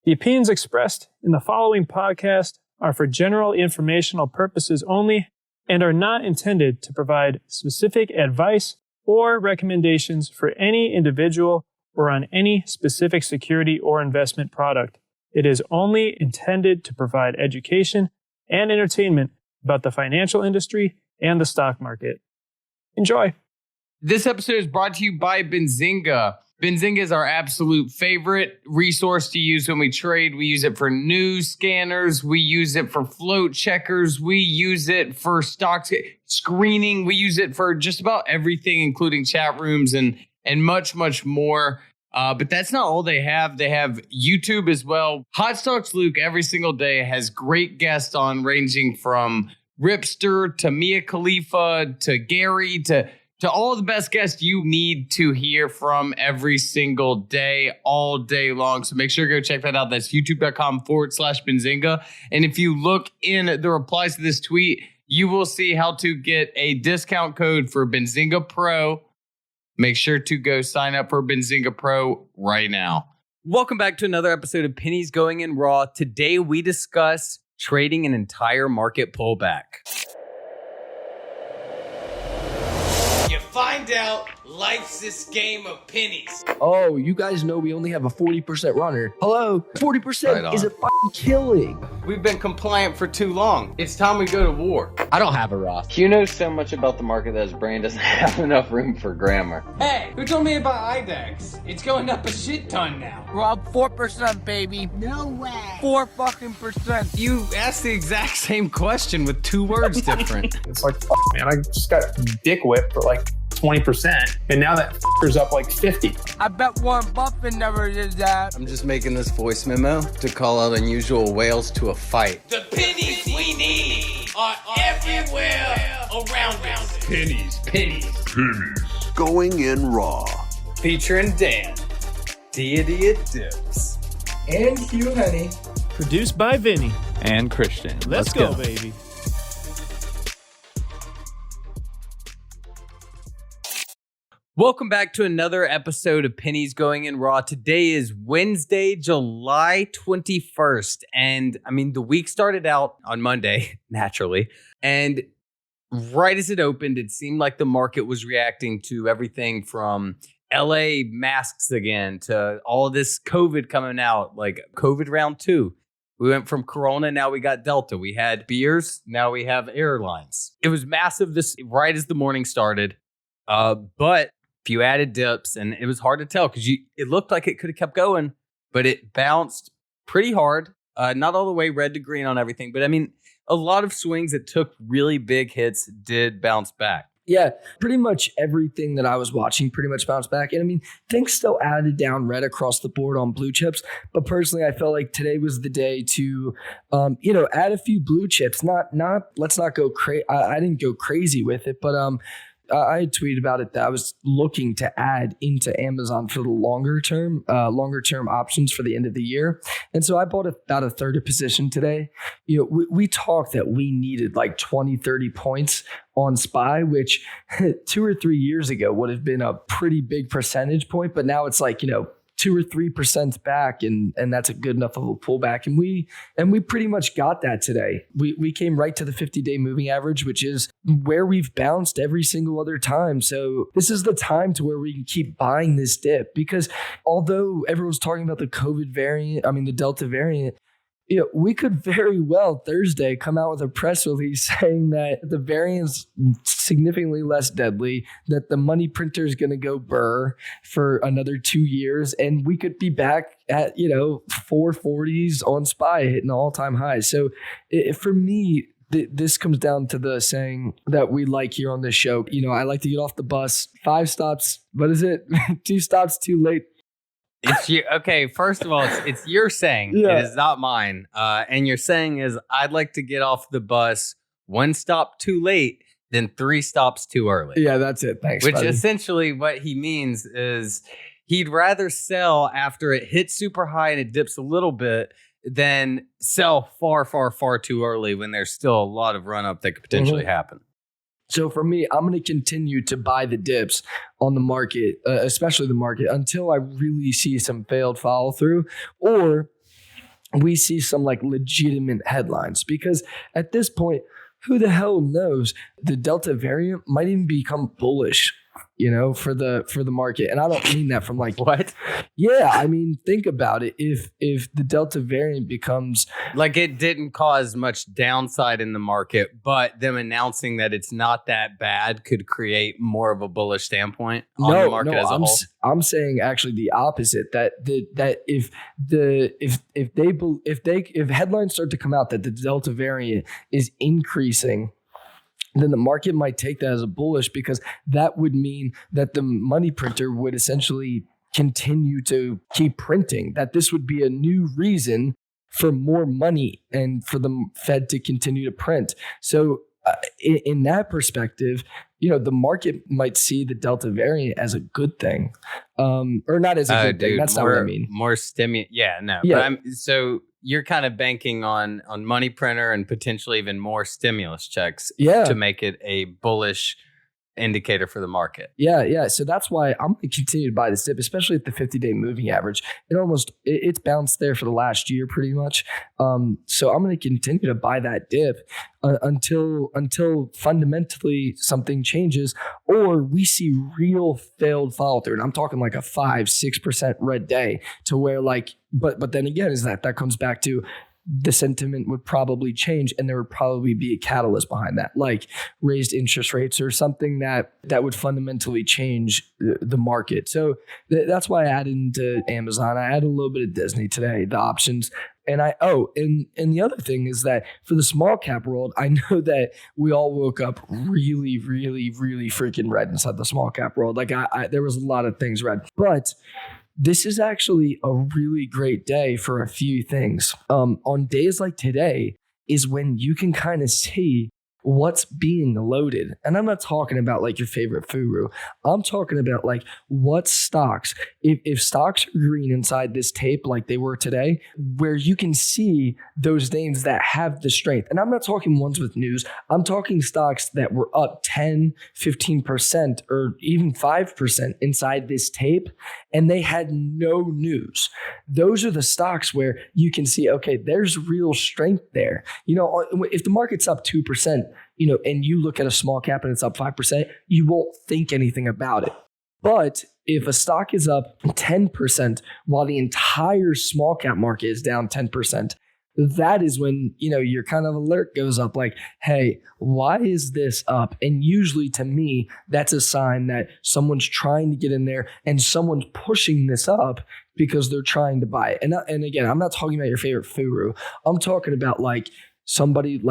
The opinions expressed in the following podcast are for general informational purposes only and are not intended to provide specific advice or recommendations for any individual or on any specific security or investment product. It is only intended to provide education and entertainment about the financial industry and the stock market. Enjoy. This episode is brought to you by Benzinga. Benzinga is our absolute favorite resource to use when we trade. We use it for news scanners. We use it for float checkers. We use it for stock screening. We use it for just about everything, including chat rooms and much, much more. But that's not all they have. They have YouTube as well. Hot Stocks Luke every single day has great guests on, ranging from Ripster to Mia Khalifa to Gary to all the best guests you need to hear from every single day, all day long. So make sure to go check that out. That's youtube.com/Benzinga. And if you look in the replies to this tweet, you will see how to get a discount code for Benzinga Pro. Make sure to go sign up for Benzinga Pro right now. Welcome back to another episode of Pennies Going in Raw. Today we discuss trading an entire market pullback. Find out life's this game of pennies. Oh, you guys know we only have a 40% runner. Hello, 40% is a fucking killing. We've been compliant for too long. It's time we go to war. I don't have a Roth. Hugh knows so much about the market that his brain doesn't have enough room for grammar. Hey, who told me about IDEX? It's going up a shit ton now. Rob, 4%, baby. No way. 4 fucking percent. You asked the exact same question with 2 words different. It's like, man, I just got dick whipped for like 20%, and now that f***er's up like 50. I bet Warren Buffett never did that. I'm just making this voice memo to call out unusual whales to a fight. The pennies we need are everywhere around us. Pennies. Going in raw. Featuring Dan, Deity of Dips, And Hugh Honey. Produced by Vinny. And Christian. Let's go, baby. Welcome back to another episode of Pennies Going in Raw. Today is Wednesday, July 21st. And I mean, the week started out on Monday, naturally. And right as it opened, it seemed like the market was reacting to everything from LA masks again to all this COVID coming out, like COVID round 2. We went from Corona, now we got Delta. We had beers, now we have airlines. It was massive this right as the morning started. But if you added dips, and it was hard to tell because it looked like it could have kept going, but it bounced pretty hard. Not all the way red to green on everything, but I mean, a lot of swings that took really big hits did bounce back. Yeah, pretty much everything that I was watching pretty much bounced back. And I mean, things still added down red across the board on blue chips. But personally, I felt like today was the day to, add a few blue chips. Let's not go crazy. I didn't go crazy with it, but I had tweeted about it that I was looking to add into Amazon for the longer term options for the end of the year. And so I bought about a third of position today. We talked that we needed like 20, 30 points on SPY, which 2 or 3 years ago would have been a pretty big percentage point. But now it's like, 2 or 3% back, and that's a good enough of a pullback. And we pretty much got that today. We came right to the 50-day moving average, which is where we've bounced every single other time. So this is the time to where we can keep buying this dip, because although everyone's talking about the the Delta variant, we could very well Thursday come out with a press release saying that the variant's significantly less deadly, that the money printer is going to go burr for another 2 years, and we could be back at 440s on SPY hitting all-time highs. So for me, this comes down to the saying that we like here on this show. I like to get off the bus 5 stops. What is it? 2 stops too late. It's you. Okay, first of all, it's your saying. Yeah. It is not mine. And your saying is, I'd like to get off the bus 1 stop too late than 3 stops too early. Yeah, that's it. Thanks, Which buddy. Essentially what he means is he'd rather sell after it hits super high and it dips a little bit than sell far, far, far too early when there's still a lot of run up that could potentially happen. So for me, I'm going to continue to buy the dips on the market, especially the market, until I really see some failed follow through, or we see some like legitimate headlines, because at this point, who the hell knows? The Delta variant might even become bullish, for the market. And I don't mean that from like What? Yeah, I mean, think about it. If the Delta variant becomes Like, it didn't cause much downside in the market, but them announcing that it's not that bad could create more of a bullish standpoint on the market as a whole. I'm saying actually the opposite. That if headlines start to come out that the Delta variant is increasing, then the market might take that as a bullish, because that would mean that the money printer would essentially continue to keep printing, that this would be a new reason for more money and for the Fed to continue to print. So in that perspective, the market might see the Delta variant as a good thing, or not as a good thing. That's not what I mean. More stimulus. Yeah, no. Yeah. But so you're kind of banking on money printer and potentially even more stimulus checks to make it a bullish indicator for the market. Yeah. So that's why I'm going to continue to buy this dip, especially at the 50-day moving average. It's bounced there for the last year pretty much. So I'm going to continue to buy that dip until fundamentally something changes, or we see real failed follow through. And I'm talking like a 5-6% red day, to where but then again, is that comes back to the sentiment would probably change, and there would probably be a catalyst behind that, like raised interest rates or something that would fundamentally change the market. So that's why I added into Amazon. I added a little bit of Disney today, the options. And and the other thing is that for the small cap world, I know that we all woke up really, really, really freaking red inside the small cap world. Like there was a lot of things red, but this is actually a really great day for a few things. On days like today is when you can kind of see what's being loaded. And I'm not talking about like your favorite furu. I'm talking about like what stocks, if stocks are green inside this tape like they were today, where you can see those names that have the strength. And I'm not talking ones with news. I'm talking stocks that were up 10, 15%, or even 5% inside this tape, and they had no news. Those are the stocks where you can see, okay, there's real strength there. If the market's up 2%, and you look at a small cap and it's up 5%, you won't think anything about it. But if a stock is up 10% while the entire small cap market is down 10%, that is when, your kind of alert goes up like, hey, why is this up? And usually to me, that's a sign that someone's trying to get in there and someone's pushing this up because they're trying to buy it. And again, I'm not talking about your favorite furu. I'm talking about like somebody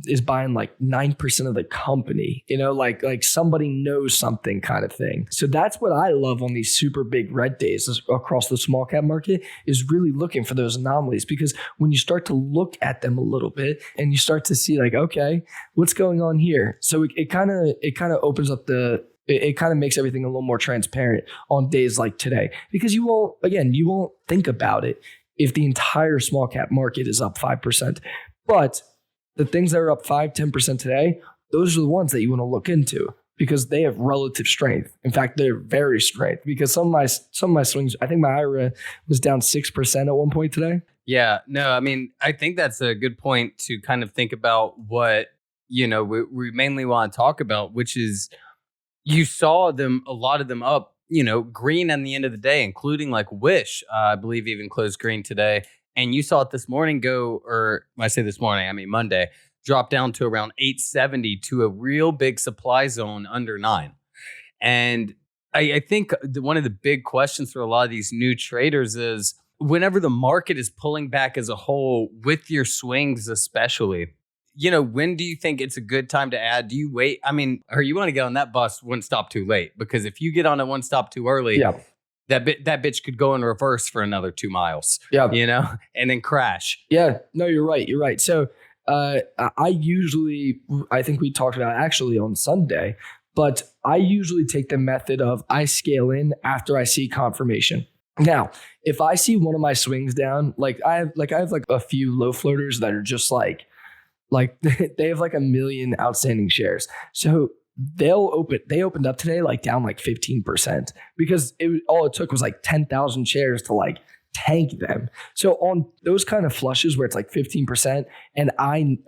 is buying like 9% of the company, like somebody knows something kind of thing. So that's what I love on these super big red days across the small cap market, is really looking for those anomalies, because when you start to look at them a little bit and you start to see like, okay, what's going on here? So it kind of opens up it kind of makes everything a little more transparent on days like today, because you won't think about it if the entire small cap market is up 5%. But the things that are up 5-10% today, those are the ones that you want to look into, because they have relative strength. In fact, they're very strength, because some of my swings, I think my IRA was down 6% at one point today. Yeah, no, I mean, I think that's a good point to kind of think about what, we mainly want to talk about, which is you saw a lot of them up, green at the end of the day, including like Wish, I believe even closed green today. And you saw it this morning when I say this morning, I mean Monday, drop down to around 870 to a real big supply zone under 9. And I think one of the big questions for a lot of these new traders is, whenever the market is pulling back as a whole, with your swings especially, when do you think it's a good time to add? Do you wait? I mean, or you want to get on that bus one stop too late? Because if you get on it one stop too early, that bitch could go in reverse for another 2 miles, and then crash. Yeah, no, you're right. So I think we talked about actually on Sunday, but I usually take the method of I scale in after I see confirmation. Now, if I see one of my swings down, I have a few low floaters that are just like they have like 1 million outstanding shares. So they opened up today down 15%, because all it took was 10,000 shares to tank them. So on those kind of flushes where it's like 15%, and I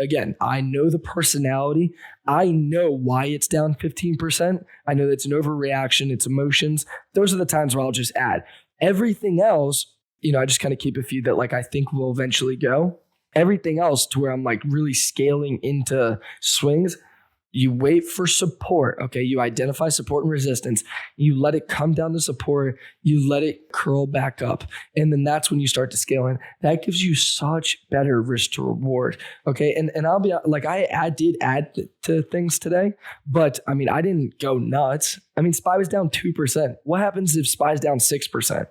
know the personality, I know why it's down 15%. I know that it's an overreaction, it's emotions. Those are the times where I'll just add. Everything else, I just kind of keep a few that like I think will eventually go. Everything else to where I'm like really scaling into swings. You wait for support, okay? You identify support and resistance. You let it come down to support. You let it curl back up. And then that's when you start to scale in. That gives you such better risk to reward, okay? And I'll be like, I did add to things today, but I mean, I didn't go nuts. I mean, SPY was down 2%. What happens if SPY's down 6%?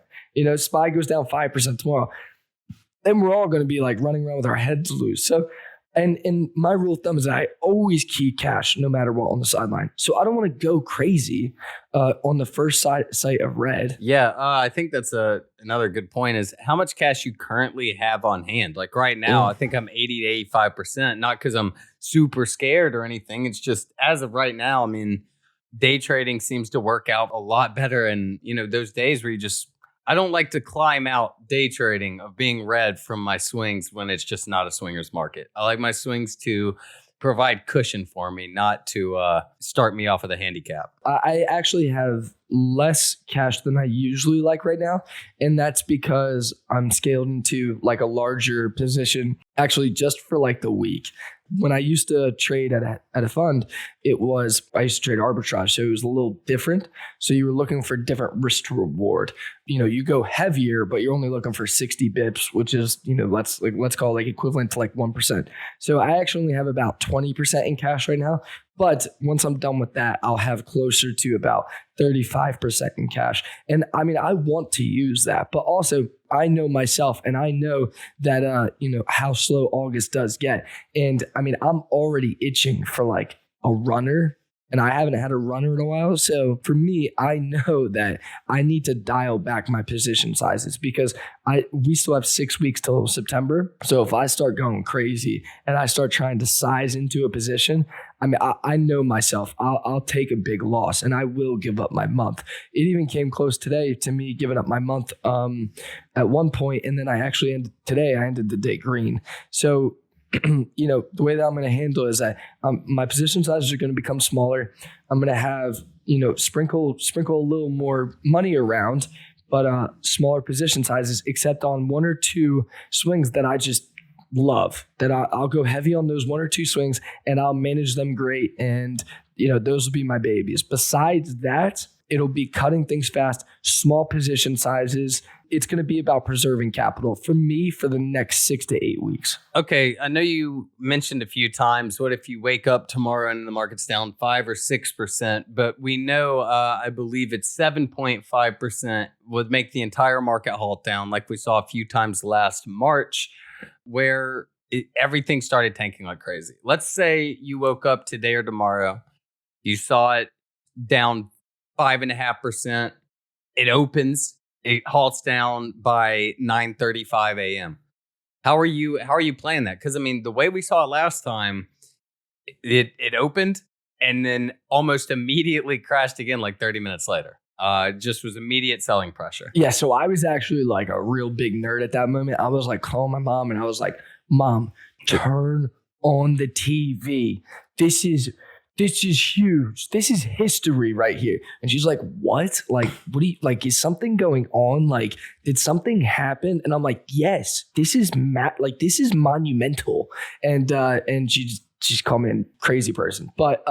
SPY goes down 5% tomorrow. Then we're all going to be like running around with our heads loose. So, and my rule of thumb is that I always keep cash no matter what on the sideline. So I don't want to go crazy on the first sight of red. Yeah, I think that's another good point is how much cash you currently have on hand. Like right now, I think I'm 80 to 85%, not because I'm super scared or anything. It's just as of right now, I mean, day trading seems to work out a lot better. And, those days where I don't like to climb out day trading of being red from my swings when it's just not a swinger's market. I like my swings to provide cushion for me, not to start me off with a handicap. I actually have less cash than I usually like right now. And that's because I'm scaled into like a larger position, actually just for like the week. When I used to trade at a fund, I used to trade arbitrage. So it was a little different. So you were looking for different risk to reward. You go heavier, but you're only looking for 60 bips, which is, let's call it like equivalent to like 1%. So I actually only have about 20% in cash right now. But once I'm done with that, I'll have closer to about 35% in cash. And I mean, I want to use that, but also I know myself and I know that, how slow August does get. And I mean, I'm already itching for like a runner. And I haven't had a runner in a while. So for me, I know that I need to dial back my position sizes because we still have 6 weeks till September. So if I start going crazy and I start trying to size into a position, I mean, I know myself. I'll take a big loss and I will give up my month. It even came close today to me giving up my month at one point, and then I ended the day green. So the way that I'm going to handle is that my position sizes are going to become smaller. I'm going to have, sprinkle a little more money around, but smaller position sizes, except on one or two swings that I just love, that I'll go heavy on those one or two swings and I'll manage them great. And, those will be my babies. Besides that, it'll be cutting things fast, small position sizes. It's going to be about preserving capital for me for the next 6 to 8 weeks. Okay. I know you mentioned a few times, what if you wake up tomorrow and the market's down 5 or 6%, but we know, I believe it's 7.5% would make the entire market halt down like we saw a few times last March where everything started tanking like crazy. Let's say you woke up today or tomorrow, you saw it down 5.5%. It opens, it halts down by 9:35 a.m. How are you playing that? Because I mean, the way we saw it last time, it opened and then almost immediately crashed again like 30 minutes later. Just was immediate selling pressure. Yeah, so I was actually like a real big nerd at that moment. I was like calling my mom and I was like, "Mom, turn on the TV. This is huge. This is history right here." And she's like, "What? Like, what do you like? Is something going on? Like, did something happen?" And I'm like, "Yes, this is this is monumental." And she's called me a crazy person. But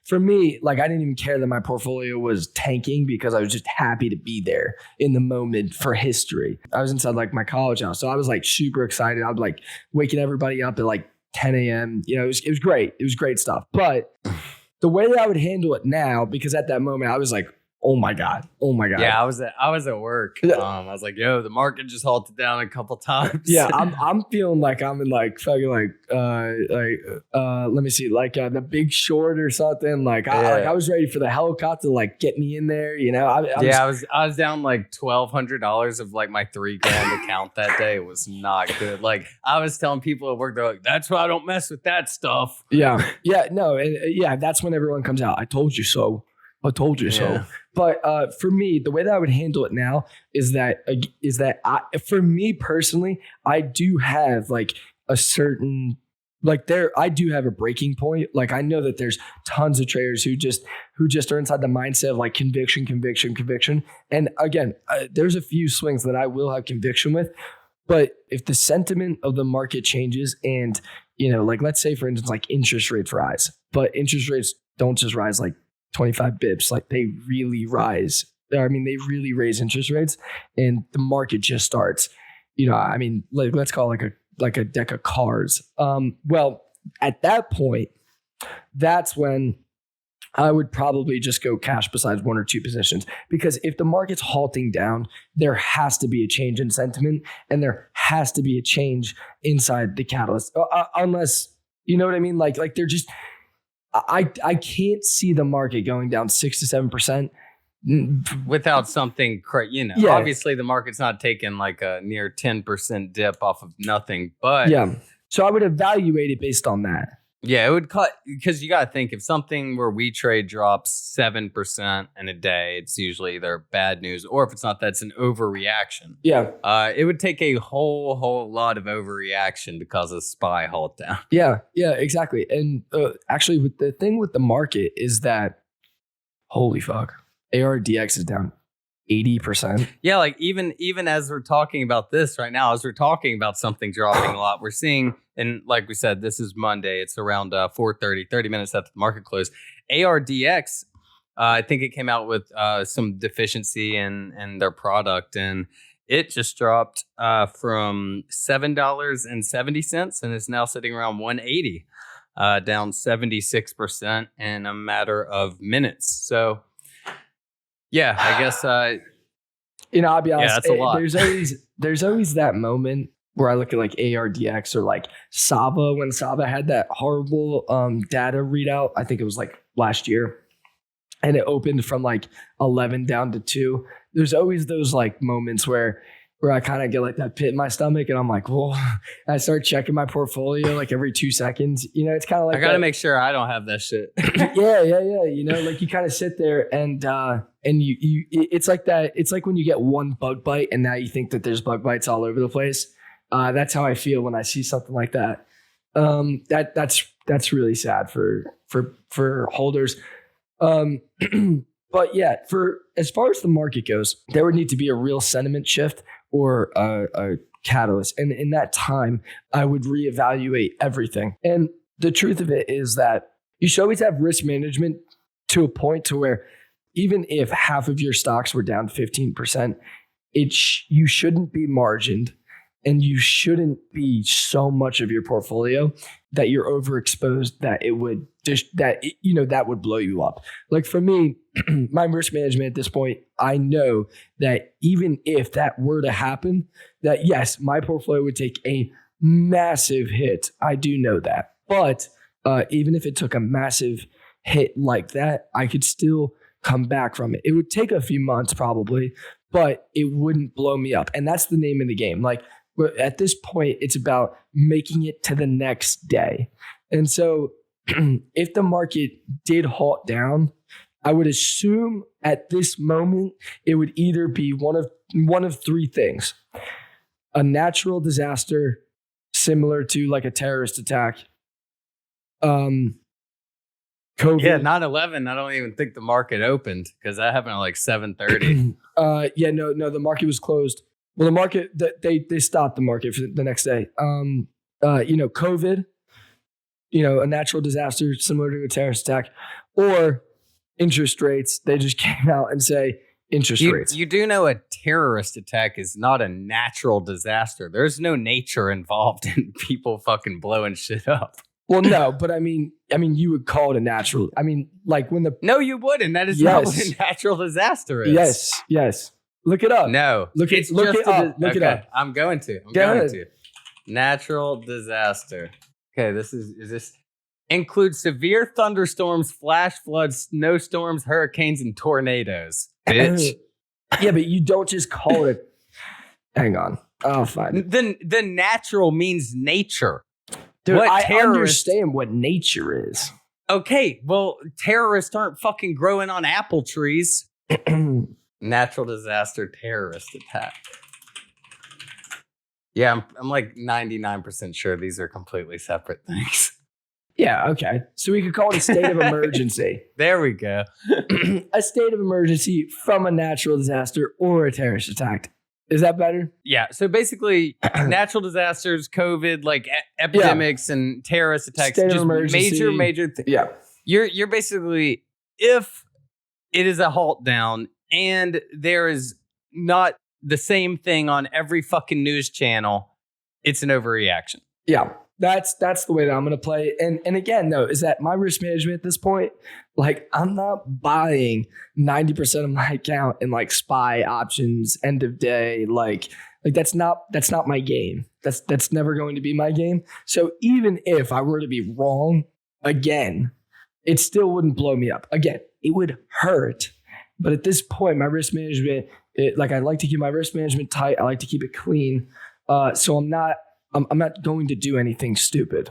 for me, like, I didn't even care that my portfolio was tanking because I was just happy to be there in the moment for history. I was inside like my college house, so I was like super excited. I was like waking everybody up at like 10 a.m. It was great. It was great stuff. But the way that I would handle it now, because at that moment I was like, oh my God. Yeah, I was at work. I was like, yo, the market just halted down a couple times. Yeah, I'm feeling like I'm in like fucking let me see, like the Big Short or something. I was ready for the helicopter to like get me in there. I was down like $1,200 of like my $3,000 account that day. It was not good. Like I was telling people at work, they're like, that's why I don't mess with that stuff. Yeah, no, and that's when everyone comes out. I told you so. I told you so. But for me, the way that I would handle it now is that for me personally, I do have like a certain I do have a breaking point. Like I know that there's tons of traders who just are inside the mindset of like conviction. And again, there's a few swings that I will have conviction with. But if the sentiment of the market changes and, like let's say for instance, like interest rates rise, but interest rates don't just rise like 25 bips, like they really rise. I mean, they really raise interest rates and the market just starts, like let's call it like a deck of cards. Well, at that point, that's when I would probably just go cash besides one or two positions, because if the market's halting down, there has to be a change in sentiment and there has to be a change inside the catalyst, unless, you know what I mean? Like they're just, I can't see the market going down 6 to 7% without something, obviously the market's not taking like a near 10% dip off of nothing, but yeah. So I would evaluate it based on that. Yeah, it would cut, because you got to think if something where we trade drops 7% in a day, it's usually either bad news, or if it's not, that's an overreaction. Yeah. It would take a whole lot of overreaction to cause a SPY halt down. Yeah, exactly. And actually, with the thing with the market is that, holy fuck, ARDX is down 80%. Yeah, like even as we're talking about this right now, as we're talking about something dropping a lot, we're seeing, and like we said, this is Monday. It's around 4:30, 30 minutes after the market closed. ARDX, I think it came out with some deficiency in their product, and it just dropped from $7.70 and is now sitting around $1.80, down 76% in a matter of minutes. So, yeah, I guess. I'll be honest. Yeah, that's a lot. There's always that moment where I look at like ARDX or like Sava, when Sava had that horrible data readout. I think it was like last year, and it opened from like 11 down to 2. There's always those like moments where I kind of get like that pit in my stomach, and I'm like, well, I start checking my portfolio like every 2 seconds. It's kind of like I gotta make sure I don't have that shit. yeah. Like you kind of sit there and you it's like that. It's like when you get one bug bite and now you think that there's bug bites all over the place. That's how I feel when I see something like that. That's really sad for holders. But yeah, for as far as the market goes, there would need to be a real sentiment shift or a catalyst. And in that time, I would reevaluate everything. And the truth of it is that you should always have risk management to a point to where even if half of your stocks were down 15%, you shouldn't be margined. And you shouldn't be so much of your portfolio that you're overexposed that it would that would blow you up. Like for me, my risk management at this point, I know that even if that were to happen, that yes, my portfolio would take a massive hit. I do know that. But even if it took a massive hit like that, I could still come back from it. It would take a few months probably, but it wouldn't blow me up. And that's the name of the game. Like, at this point, it's about making it to the next day. And so if the market did halt down, I would assume at this moment, it would either be one of 3 things: a natural disaster similar to like a terrorist attack, COVID. Yeah, 9/11. I don't even think the market opened because that happened at like 7:30. No, the market was closed. Well, the market, they stopped the market for the next day. COVID, a natural disaster similar to a terrorist attack, or interest rates. They just came out and say interest rates. You do know a terrorist attack is not a natural disaster. There's no nature involved in people fucking blowing shit up. Well, no, but I mean, you would call it a natural. I mean, like when the no, you wouldn't. That is not what a natural disaster is. Yes. Look it up. No. Look it up. I'm going to. Natural disaster. Okay, is this includes severe thunderstorms, flash floods, snowstorms, hurricanes, and tornadoes. Bitch. Yeah, but you don't just call it. Hang on. I'll find it. The natural means nature. Dude, I understand what nature is. Okay, well, terrorists aren't fucking growing on apple trees. Natural disaster terrorist attack. Yeah, I'm like 99% sure these are completely separate things. Yeah, okay. So we could call it a state of emergency. There we go. A state of emergency from a natural disaster or a terrorist attack. Is that better? Yeah, so basically natural disasters, COVID, like epidemics and terrorist attacks, State of just emergency. major things. Yeah. You're basically, if it is a halt down and there is not the same thing on every fucking news channel, it's an overreaction. Yeah. That's the way that I'm going to play. And again, though, is that my risk management at this point, like I'm not buying 90% of my account in like SPY options, end of day. Like that's not my game. That's never going to be my game. So even if I were to be wrong again, it still wouldn't blow me up. Again, it would hurt. But at this point, my risk management, I like to keep my risk management tight. I like to keep it clean. So I'm not going to do anything stupid.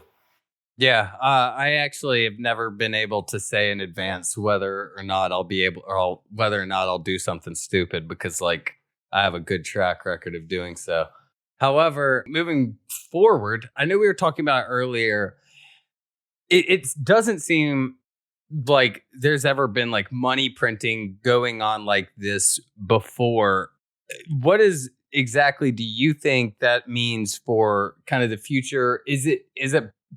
Yeah, I actually have never been able to say in advance whether or not I'll be able, or whether or not I'll do something stupid, because like I have a good track record of doing so. However, moving forward, I know we were talking about earlier. It doesn't seem like there's ever been like money printing going on like this before. What exactly do you think that means for kind of the future? Is it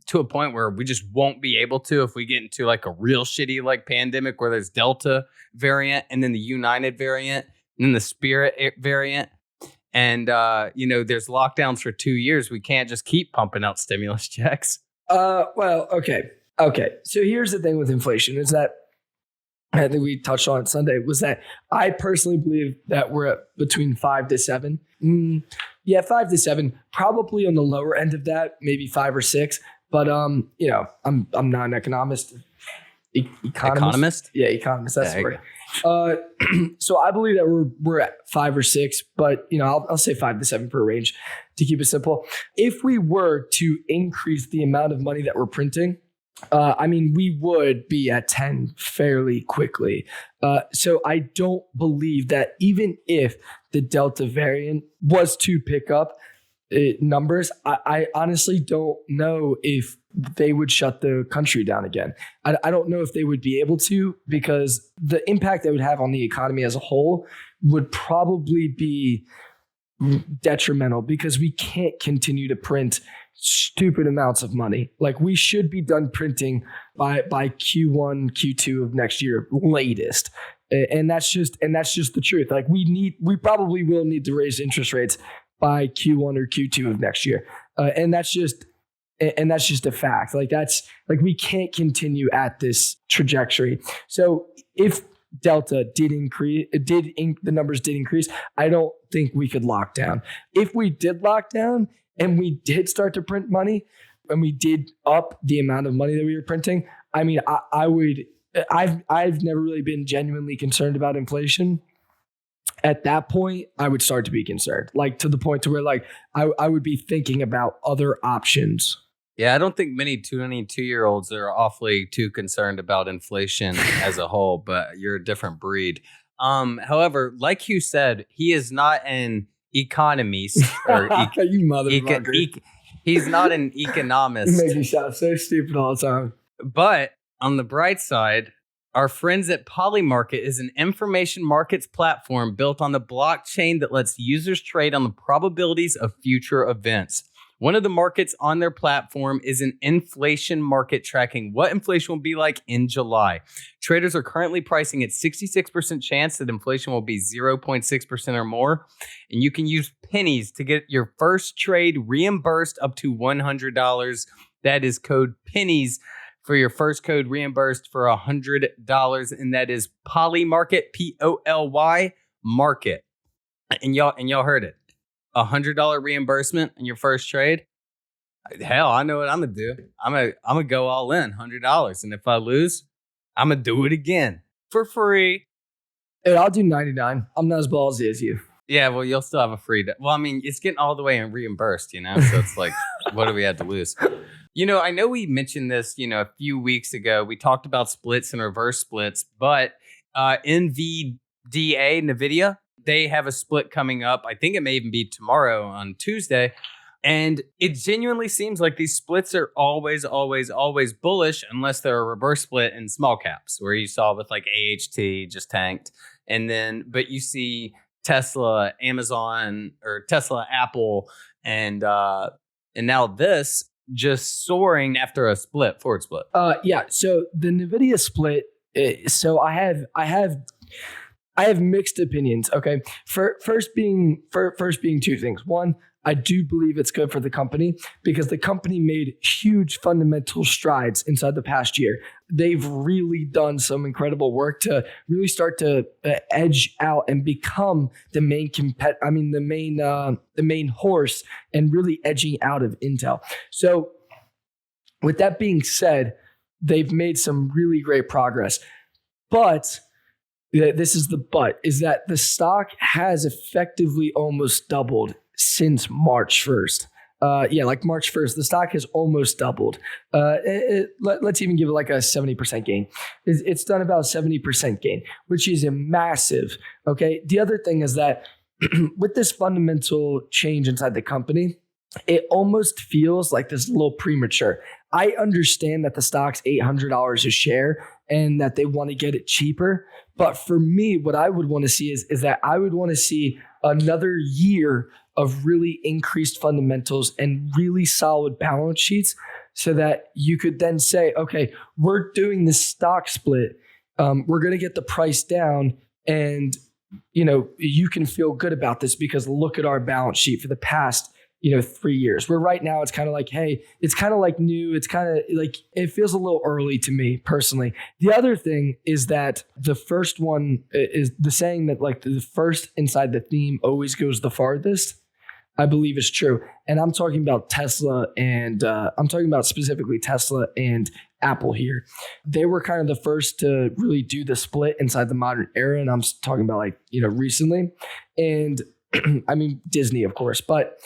to a point where we just won't be able to, if we get into like a real shitty like pandemic where there's Delta variant and then the United variant and then the Spirit variant, and there's lockdowns for 2 years, we can't just keep pumping out stimulus checks? Well, okay. So here's the thing with inflation is that, I think we touched on it Sunday, was that I personally believe that we're at between 5 to 7. 5 to 7, probably on the lower end of that, maybe 5 or 6. But I'm not an economist. Economist? Yeah, economist. That's the word. So I believe that we're at 5 or 6, but I'll say 5 to 7 for a range to keep it simple. If we were to increase the amount of money that we're printing, we would be at 10 fairly quickly. So I don't believe that even if the Delta variant was to pick up numbers, I honestly don't know if they would shut the country down again. I don't know if they would be able to, because the impact they would have on the economy as a whole would probably be detrimental, because we can't continue to print stupid amounts of money. Like we should be done printing by Q1, Q2 of next year latest. And that's just the truth. Like we probably will need to raise interest rates by Q1 or Q2 of next year. And that's just a fact. We can't continue at this trajectory. So if Delta did increase, the numbers did increase, I don't think we could lock down. If we did lock down and we did start to print money and we did up the amount of money that we were printing, I've never really been genuinely concerned about inflation. At that point, I would start to be concerned, like to the point to where I would be thinking about other options. Yeah, I don't think many 22-year-olds are awfully too concerned about inflation as a whole, but you're a different breed. However, like Hugh said, he is not an economist. You motherfucker. He's not an economist. You make me sound so stupid all the time. But on the bright side, our friends at Polymarket is an information markets platform built on the blockchain that lets users trade on the probabilities of future events. One of the markets on their platform is an inflation market tracking what inflation will be like in July. Traders are currently pricing at 66% chance that inflation will be 0.6% or more. And you can use Pennies to get your first trade reimbursed up to $100. That is code Pennies for your first code reimbursed for $100. And that is Polymarket, Poly Market. And y'all heard it. $100 reimbursement in your first trade. Hell, I know what I'm gonna do. I'm gonna go all in, $100, and if I lose, I'm gonna do it again for free. Hey, I'll do 99. I'm not as ballsy as you. Yeah, well, you'll still have a free. Well, I mean, it's getting all the way and reimbursed, So it's like, what do we have to lose? I know we mentioned this, a few weeks ago. We talked about splits and reverse splits, but NVDA, NVIDIA, they have a split coming up. I think it may even be tomorrow on Tuesday. And it genuinely seems like these splits are always, always, always bullish unless they're a reverse split in small caps, where you saw with like AHT just tanked. And then, but you see Tesla, Amazon, or Tesla, Apple, and now this just soaring after a split, forward split. Yeah. So the NVIDIA split. So I have mixed opinions. Okay. First being two things. One, I do believe it's good for the company because the company made huge fundamental strides inside the past year. They've really done some incredible work to really start to edge out and become the main horse and really edging out of Intel. So with that being said, they've made some really great progress. But this is the but, is that the stock has effectively almost doubled since March 1st. Like March 1st, the stock has almost doubled. Let's even give it like a 70% gain. It's done about 70% gain, which is a massive. Okay. The other thing is that with this fundamental change inside the company, it almost feels like this a little premature. I understand that the stock's $800 a share and that they want to get it cheaper. But for me, what I would want to see is that I would want to see another year of really increased fundamentals and really solid balance sheets so that you could then say, okay, we're doing this stock split. We're going to get the price down and, you can feel good about this because look at our balance sheet for the past 3 years. Where right now it's kind of like, hey, it's kind of like new. It's kind of like, it feels a little early to me personally. The other thing is that the first one is the saying that like the first inside the theme always goes the farthest. I believe is true. And I'm talking about Tesla and I'm talking about specifically Tesla and Apple here. They were kind of the first to really do the split inside the modern era. And I'm talking about like, recently. And I mean, Disney, of course, but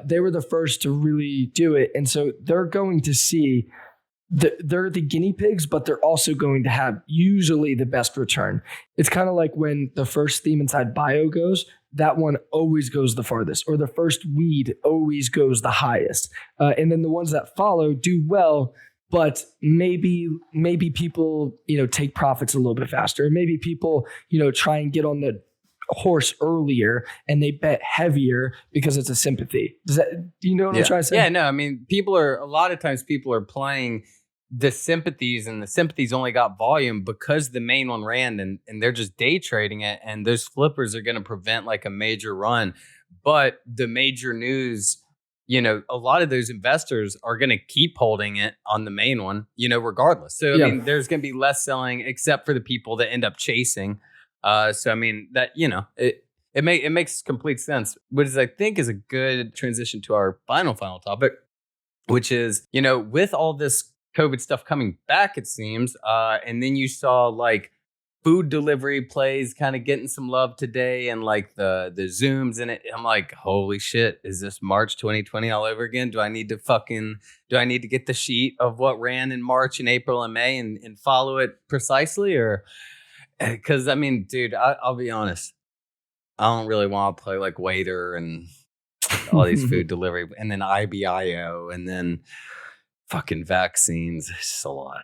they were the first to really do it. And so they're going to see, they're the guinea pigs, but they're also going to have usually the best return. It's kind of like when the first theme inside bio goes, that one always goes the farthest, or the first weed always goes the highest. And then the ones that follow do well, but maybe people, take profits a little bit faster. Maybe people, try and get on the horse earlier and they bet heavier because it's a sympathy. Do you know what I'm trying to say? Yeah, no, I mean, a lot of times people are playing the sympathies, and the sympathies only got volume because the main one ran, and they're just day trading it, and those flippers are going to prevent like a major run. But the major news, a lot of those investors are going to keep holding it on the main one, regardless. So, I mean, there's going to be less selling except for the people that end up chasing. So, I mean, that, it makes complete sense, which I think is a good transition to our final topic, which is, with all this COVID stuff coming back, it seems, and then you saw like food delivery plays kind of getting some love today, and like the Zooms in it. I'm like, holy shit, is this March 2020 all over again? Do I need to get the sheet of what ran in March and April and May and follow it precisely? Or because I mean, dude, I'll be honest, I don't really want to play like waiter and all these food delivery, and then IBIO, and then fucking vaccines. It's just a lot.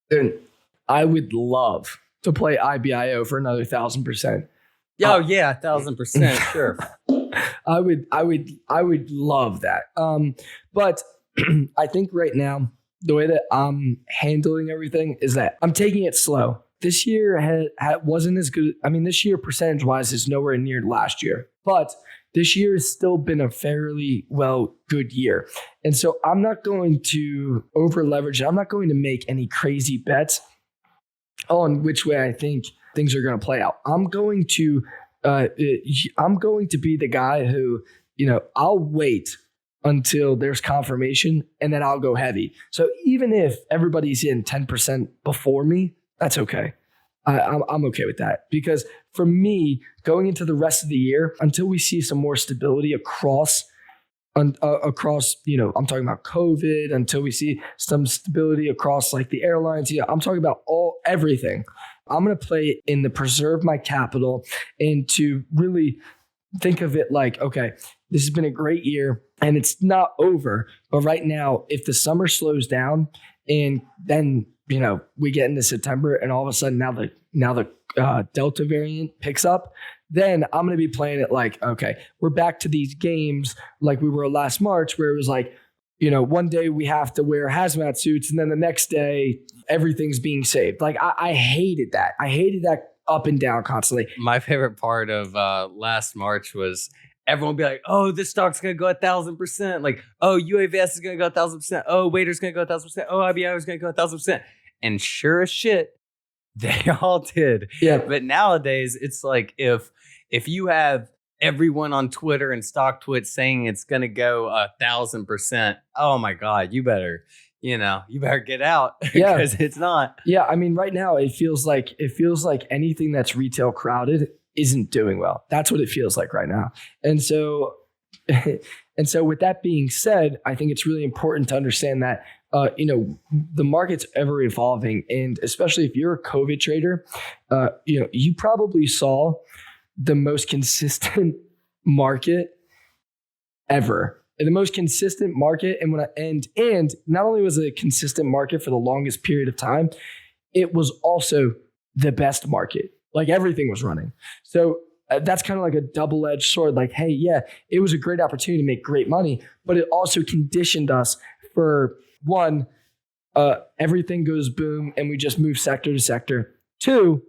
Dude, I would love to play IBIO for another 1,000%. Oh yeah, 1,000%. Sure. I would love that. But I think right now the way that I'm handling everything is that I'm taking it slow. This year wasn't as good. I mean, this year percentage wise is nowhere near last year, but this year has still been a fairly good year. And so I'm not going to over leverage it. I'm not going to make any crazy bets on which way I think things are going to play out. I'm going to be the guy who, I'll wait until there's confirmation and then I'll go heavy. So even if everybody's in 10% before me, that's okay. I'm okay with that, because for me, going into the rest of the year, until we see some more stability across across, I'm talking about COVID, until we see some stability across like the airlines. I'm talking about everything. I'm going to play in the preserve my capital and to really think of it like, okay, this has been a great year and it's not over. But right now, if the summer slows down and then, we get into September and all of a sudden now the Delta variant picks up, then I'm going to be playing it like, okay, we're back to these games like we were last March, where it was like, one day we have to wear hazmat suits and then the next day everything's being saved. Like I hated that. I hated that up and down constantly. My favorite part of last March was everyone would be like, oh, this stock's going to go 1,000%. Like, oh, UAVS is going to go 1,000%. Oh, Wader's going to go 1,000%. Oh, IBI is going to go 1,000%. And sure as shit, they all did. Yeah. But nowadays, it's like if you have everyone on Twitter and stock twit saying it's going to go 1,000%, oh my God, you better get out because it's not. Yeah. I mean, right now it feels like anything that's retail crowded isn't doing well. That's what it feels like right now. And so with that being said, I think it's really important to understand that, the market's ever evolving. And especially if you're a COVID trader, you probably saw the most consistent market ever. The most consistent market. And not only was it a consistent market for the longest period of time, it was also the best market. Like everything was running. So that's kind of like a double-edged sword. Like, hey, yeah, it was a great opportunity to make great money, but it also conditioned us for one, everything goes boom and we just move sector to sector. Two,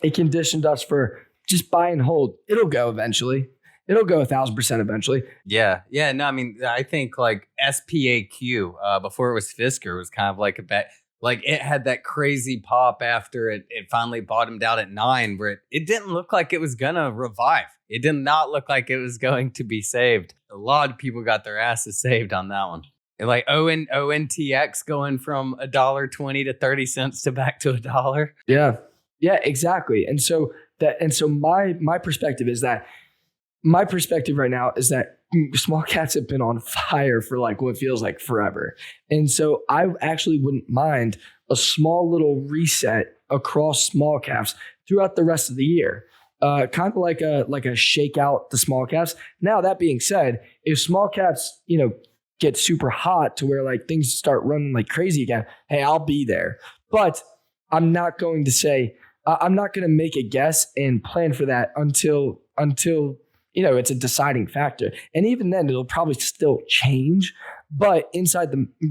it conditioned us for just buy and hold. It'll go eventually. It'll go 1,000% eventually. Yeah. No, I mean, I think like SPAQ before it was Fisker was kind of like a bet. Like it had that crazy pop after it finally bottomed out at 9, where it didn't look like it was gonna revive. It did not look like it was going to be saved. A lot of people got their asses saved on that one. And like ONTX going from $1.20 to 30 cents to back to $1. Yeah, exactly. And so my perspective is that. My perspective right now is that small caps have been on fire for like what feels like forever. And so I actually wouldn't mind a small little reset across small caps throughout the rest of the year. Kind of like a shakeout the small caps. Now, that being said, if small caps, get super hot to where like things start running like crazy again, hey, I'll be there. But I'm not going to make a guess and plan for that until it's a deciding factor. And even then, it'll probably still change. But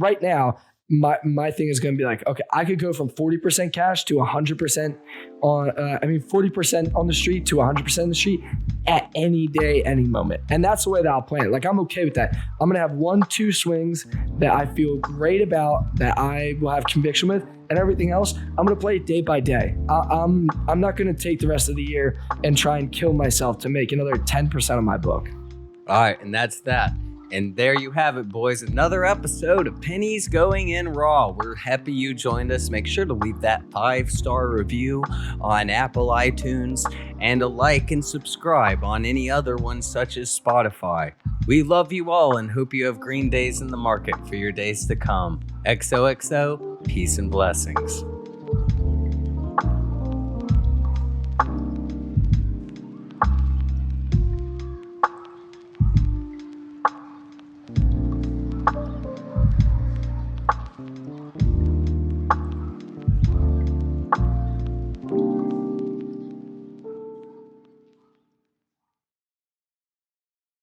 right now, my thing is going to be like, okay, I could go from 40% cash to 100% 40% on the street to 100% on the street at any day, any moment. And that's the way that I'll plan it. Like, I'm okay with that. I'm going to have 1-2 swings that I feel great about, that I will have conviction with, and everything else, I'm going to play it day by day. I'm not going to take the rest of the year and try and kill myself to make another 10% of my book. All right, and that's that. And there you have it, boys. Another episode of Pennies Going in Raw. We're happy you joined us. Make sure to leave that 5-star review on Apple iTunes and a like and subscribe on any other ones such as Spotify. We love you all and hope you have green days in the market for your days to come. XOXO, peace and blessings.